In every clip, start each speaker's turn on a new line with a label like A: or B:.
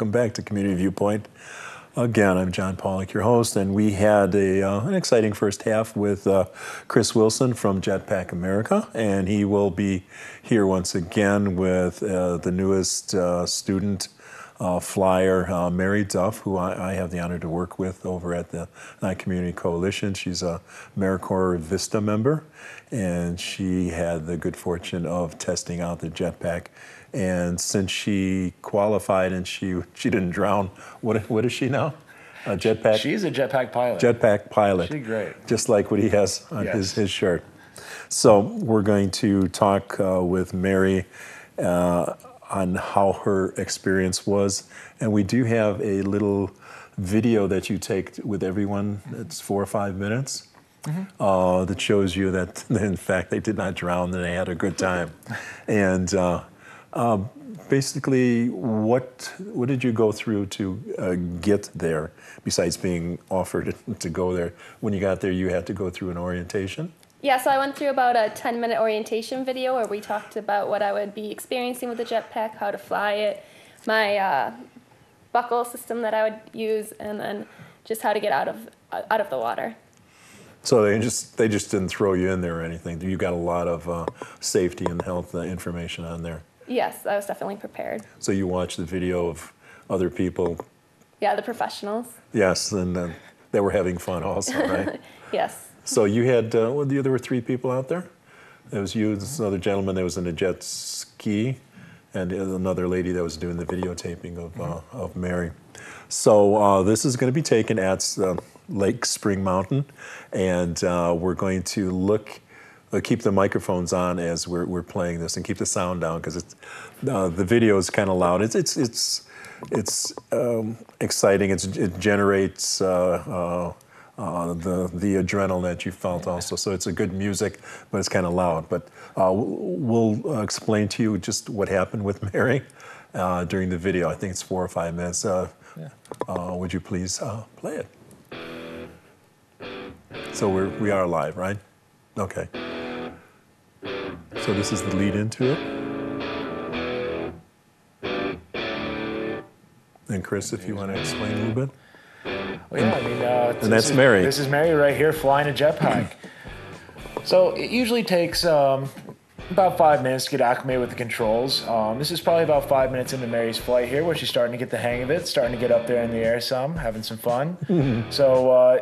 A: Welcome back to Community Viewpoint. Again, I'm John Pawlak, your host, and we had an exciting first half with Chris Wilson from Jetpack America, and he will be here once again with the newest student flyer, Mary Duff, who I have the honor to work with over at the Community Coalition. She's a AmeriCorps Vista member, and she had the good fortune of testing out the jetpack. And since she qualified and she didn't drown, what is she now? A jetpack?
B: She's a jetpack pilot.
A: Jetpack pilot.
B: She's great.
A: Just like what he has on his shirt. So we're going to talk with Mary on how her experience was. And we do have a little video that you take with everyone. It's 4 or 5 minutes. That shows you that, in fact, they did not drown and they had a good time. And basically, what did you go through to get there, besides being offered to go there? When you got there, you had to go through an orientation?
C: Yeah, so I went through about a 10-minute orientation video where we talked about what I would be experiencing with the jetpack, how to fly it, my buckle system that I would use, and then just how to get out of the water. So
A: they just didn't throw you in there or anything. You got a lot of safety and health information on there.
C: Yes, I was definitely prepared.
A: So you watched the video of other people? Yeah,
C: the professionals.
A: Yes, and they were having fun also, right?
C: Yes.
A: So you had, there were 3 people out there? There was you, this other gentleman that was in a jet ski, and another lady that was doing the videotaping of Mary. So this is going to be taken at Lake Spring Mountain, and we're going to keep the microphones on as we're playing this, and keep the sound down because the video is kind of loud. It's exciting. It generates the adrenaline that you felt also. So it's a good music, but it's kind of loud. But we'll explain to you just what happened with Mary during the video. I think it's 4 or 5 minutes. Would you please play it? So we are live, right? Okay. So this is the lead into it. And Chris, if you want to explain a little bit.
B: Well, yeah, I mean,
A: and that's Mary.
B: This is Mary right here flying a jetpack. So it usually takes about 5 minutes to get acclimated with the controls. This is probably about 5 minutes into Mary's flight here, where she's starting to get the hang of it, starting to get up there in the air some, having some fun. So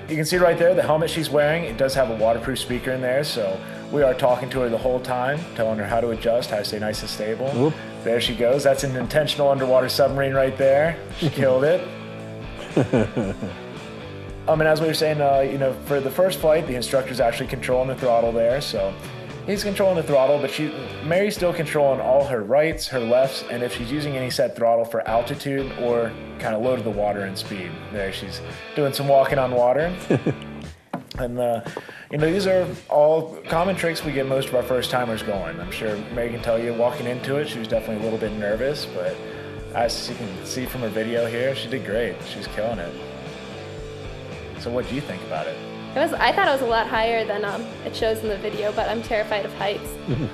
B: you can see right there the helmet she's wearing. It does have a waterproof speaker in there, so we are talking to her the whole time, telling her how to adjust, how to stay nice and stable. Whoop. There she goes. That's an intentional underwater submarine right there. She killed it. And as we were saying, for the first flight, the instructor's actually controlling the throttle there, so he's controlling the throttle, but Mary's still controlling all her rights, her lefts, and if she's using any set throttle for altitude or kind of low to the water and speed. There, she's doing some walking on water. And these are all common tricks we get most of our first timers going. I'm sure Mary can tell you, walking into it, she was definitely a little bit nervous, but as you can see from her video here, she did great. She was killing it. So what do you think about it?
C: I thought it was a lot higher than it shows in the video, but I'm terrified of heights.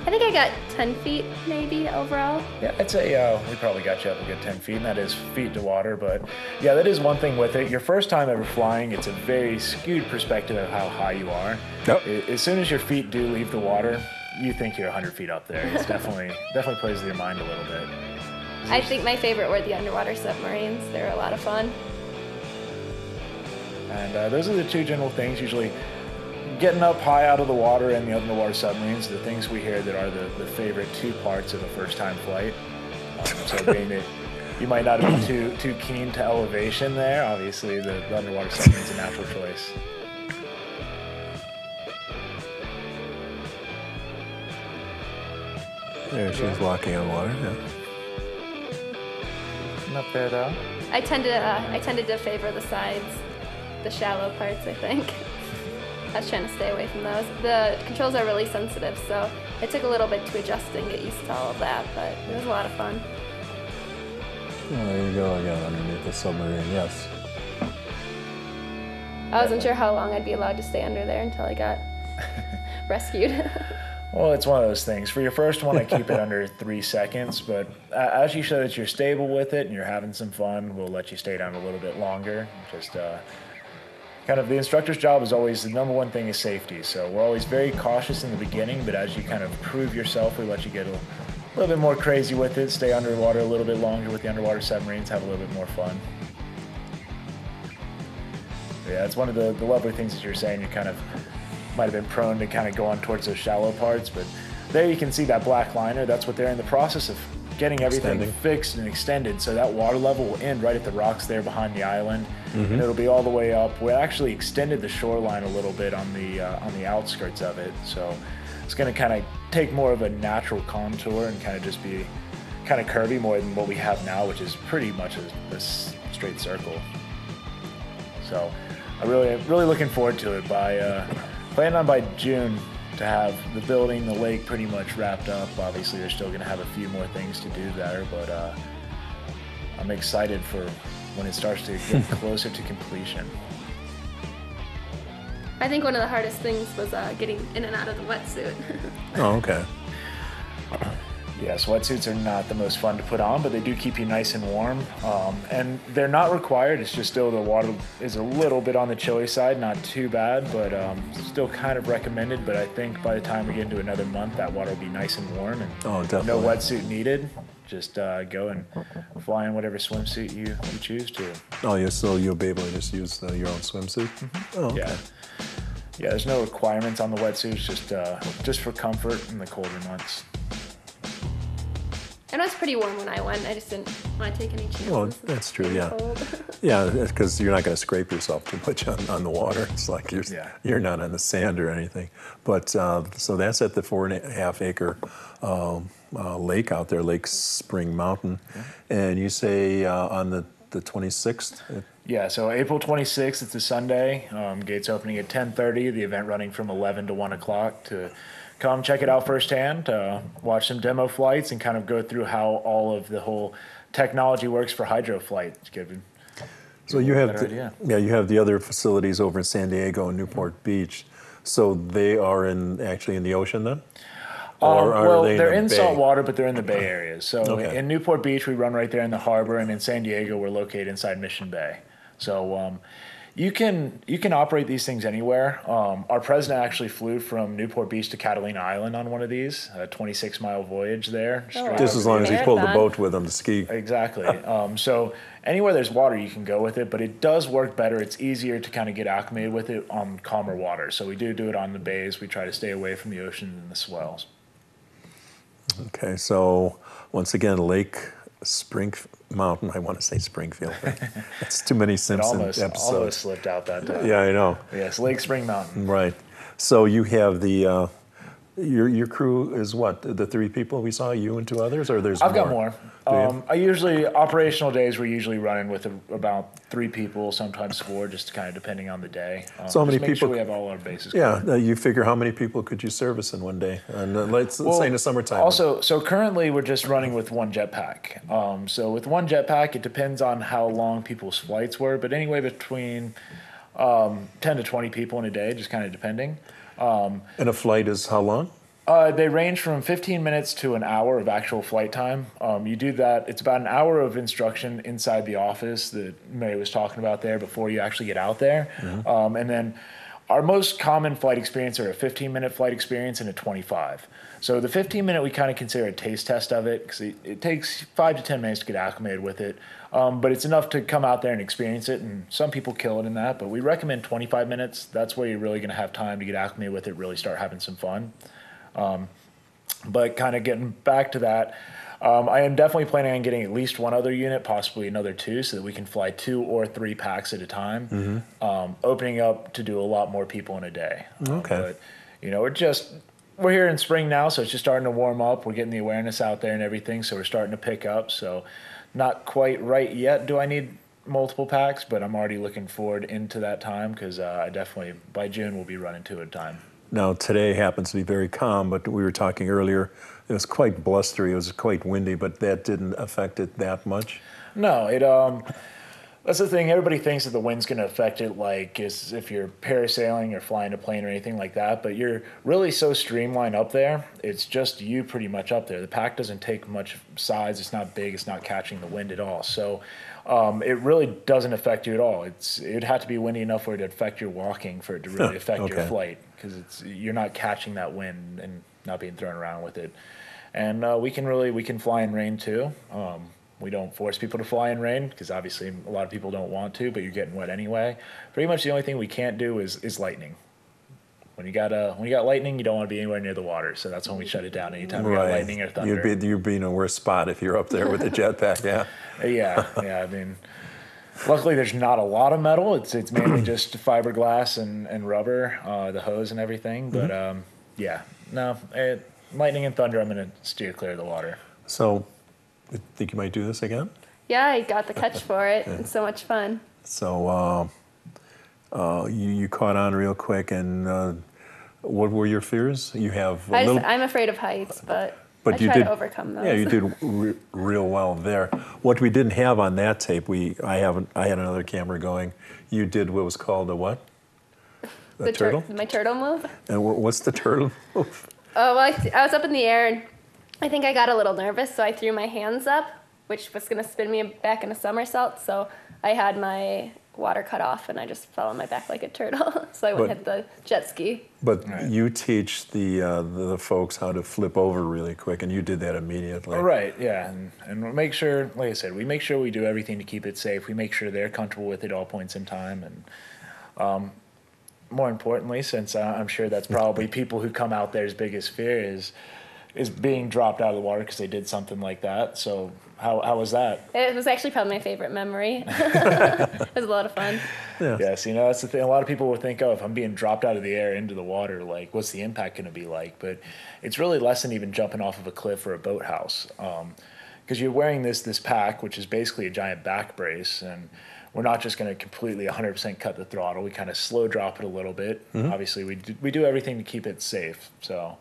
C: I think I got 10 feet maybe overall.
B: Yeah, I'd say we probably got you up a good 10 feet, and that is feet to water. But yeah, that is one thing with it. Your first time ever flying, it's a very skewed perspective of how high you are. Yep. As soon as your feet do leave the water, you think you're 100 feet up there. It's definitely plays with your mind a little bit.
C: I think my favorite were the underwater submarines. They're a lot of fun.
B: And those are the 2 general things, usually getting up high out of the water and the underwater submarines, the things we hear that are the favorite 2 parts of a first-time flight. So being that you might not be too keen to elevation there, obviously the underwater submarine's a natural choice.
A: There she's walking on water, yeah.
B: And up there though.
C: I tended to favor the sides. The shallow parts, I think. I was trying to stay away from those. The controls are really sensitive, so it took a little bit to adjust and get used to all of that, but it was a lot of fun.
A: Oh, there you go again underneath the submarine, yes.
C: I wasn't sure how long I'd be allowed to stay under there until I got rescued.
B: Well, it's one of those things. For your first one, I keep it under 3 seconds, but as you show that you're stable with it and you're having some fun, we'll let you stay down a little bit longer. Just kind of the instructor's job is always, the number one thing is safety. So we're always very cautious in the beginning, but as you kind of prove yourself, we let you get a little bit more crazy with it, stay underwater a little bit longer with the underwater submarines, have a little bit more fun. But yeah, it's one of the lovely things that you're saying. You kind of might have been prone to kind of go on towards those shallow parts, but there you can see that black liner. That's what they're in the process of getting everything fixed and extended, so that water level will end right at the rocks there behind the island, and it'll be all the way up. We actually extended the shoreline a little bit on the outskirts of it, so it's going to kind of take more of a natural contour and kind of just be kind of curvy more than what we have now, which is pretty much a straight circle. So I'm really looking forward to it. Planning on by June to have the building, the lake pretty much wrapped up. Obviously, they're still going to have a few more things to do there, but I'm excited for when it starts to get closer to completion.
C: I think one of the hardest things was getting in and out of the wetsuit.
A: Oh, okay.
B: Yes, wetsuits are not the most fun to put on, but they do keep you nice and warm. And they're not required. It's just still the water is a little bit on the chilly side, not too bad, but still kind of recommended. But I think by the time we get into another month, that water will be nice and warm and no wetsuit needed. Just go and fly in whatever swimsuit you choose to.
A: Oh, yeah, so you'll be able to just use your own swimsuit? Oh, okay.
B: Yeah, there's no requirements on the wetsuits, just for comfort in the colder months.
C: And it was pretty warm when I went. I just didn't want to take any chances.
A: Well, that's true, yeah. Yeah, because you're not going to scrape yourself too much on the water. It's like you're not on the sand or anything. But so that's at the 4.5 acre lake out there, Lake Spring Mountain. Yeah. And you say on the 26th?
B: Yeah, so April 26th, it's a Sunday. Gates opening at 10:30, the event running from 11 to 1 o'clock to come check it out firsthand, watch some demo flights, and kind of go through how all of the whole technology works for hydro flight.
A: So you have you have the other facilities over in San Diego and Newport Beach. So they are actually in the ocean then? Or
B: well, they're in salt water, but they're in the Bay areas. So in Newport Beach, we run right there in the harbor, and in San Diego, we're located inside Mission Bay. So you can operate these things anywhere. Our president actually flew from Newport Beach to Catalina Island on one of these, a 26-mile voyage there.
A: Just as long as he pulled the boat with him to ski.
B: Exactly. So anywhere there's water, you can go with it, but it does work better. It's easier to kind of get acclimated with it on calmer water. So we do it on the bays. We try to stay away from the ocean and the swells.
A: Okay, so once again, Lake Spring Mountain. I want to say Springfield. That's too many Simpson episodes.
B: Almost slipped out that time.
A: Yeah, I know.
B: Yes, Lake Spring Mountain.
A: Right. So you have the your crew is what? The 3 people we saw, you and 2 others, or there's more?
B: I've got more. I usually, operational days, we're usually running with about 3 people, sometimes 4, just kind of depending on the day.
A: So how many people?
B: Sure we have all our bases
A: covered. Yeah, you figure how many people could you service in one day? And let's say in the summertime.
B: Also, so currently we're just running with 1 jetpack. So with 1 jetpack, it depends on how long people's flights were, but anyway between 10 to 20 people in a day, just kind of depending.
A: And a flight is how long?
B: They range from 15 minutes to an hour of actual flight time. You do that, it's about an hour of instruction inside the office that Mary was talking about there before you actually get out there. And then our most common flight experience are a 15-minute flight experience and a 25. So the 15-minute we kind of consider a taste test of it because it takes 5 to 10 minutes to get acclimated with it. But it's enough to come out there and experience it, and some people kill it in that. But we recommend 25 minutes. That's where you're really going to have time to get acclimated with it, really start having some fun. But kind of getting back to that, I am definitely planning on getting at least 1 other unit, possibly another 2, so that we can fly 2 or 3 packs at a time, opening up to do a lot more people in a day.
A: Okay.
B: But, we're here in spring now, so it's just starting to warm up. We're getting the awareness out there and everything, so we're starting to pick up. So not quite right yet do I need multiple packs, but I'm already looking forward into that time because I definitely, by June, we'll be running 2 at a time.
A: Now, today happens to be very calm, but we were talking earlier, it was quite blustery, it was quite windy, but that didn't affect it that much?
B: No, That's the thing. Everybody thinks that the wind's going to affect it, like as if you're parasailing or flying a plane or anything like that. But you're really so streamlined up there. It's just you pretty much up there. The pack doesn't take much size. It's not big. It's not catching the wind at all. So it really doesn't affect you at all. It'd have to be windy enough for it to affect your walking for it to really affect your flight, because you're not catching that wind and not being thrown around with it. And we can fly in rain too. We don't force people to fly in rain because obviously a lot of people don't want to, but you're getting wet anyway. Pretty much the only thing we can't do is lightning. When you got lightning, you don't want to be anywhere near the water, so that's when we shut it down. Anytime we got lightning or thunder,
A: you'd be in a worse spot if you're up there with the jetpack.
B: Yeah. I mean, luckily there's not a lot of metal. It's mainly just fiberglass and rubber, the hose and everything. But lightning and thunder, I'm going to steer clear of the water.
A: So, I think you might do this again?
C: Yeah, I got the catch for it. It's so much fun.
A: So you caught on real quick, and what were your fears? You have
C: I'm afraid of heights, but I
A: you
C: try
A: did
C: to overcome those.
A: Yeah, you did real well there. What we didn't have on that tape, I had another camera going. You did what was called a what? A turtle?
C: My turtle move.
A: And what's the turtle move?
C: Oh, well, I was up in the air, and I think I got a little nervous, so I threw my hands up, which was going to spin me back in a somersault. So I had my water cut off, and I just fell on my back like a turtle. So I went hit the jet ski.
A: But you teach the folks how to flip over really quick, and you did that immediately.
B: Right, yeah. And we'll make sure, like I said, we make sure we do everything to keep it safe. We make sure they're comfortable with it all points in time. And more importantly, since I'm sure that's probably people who come out there's biggest fear is being dropped out of the water because they did something like that. So how was that?
C: It was actually probably my favorite memory. It was a lot of fun.
A: Yeah.
B: Yes, that's the thing. A lot of people will think, oh, if I'm being dropped out of the air into the water, like, what's the impact going to be like? But it's really less than even jumping off of a cliff or a boathouse. Because you're wearing this pack, which is basically a giant back brace, and we're not just going to completely 100% cut the throttle. We kind of slow drop it a little bit. Mm-hmm. Obviously, we do everything to keep it safe. So,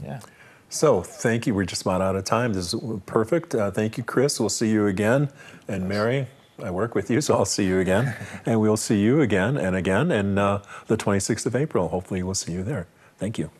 B: yeah.
A: So, thank you. We're just about out of time. This is perfect. Thank you, Chris. We'll see you again. And Mary, I work with you, so I'll see you again. And we'll see you again and again. And the 26th of April, hopefully we'll see you there. Thank you.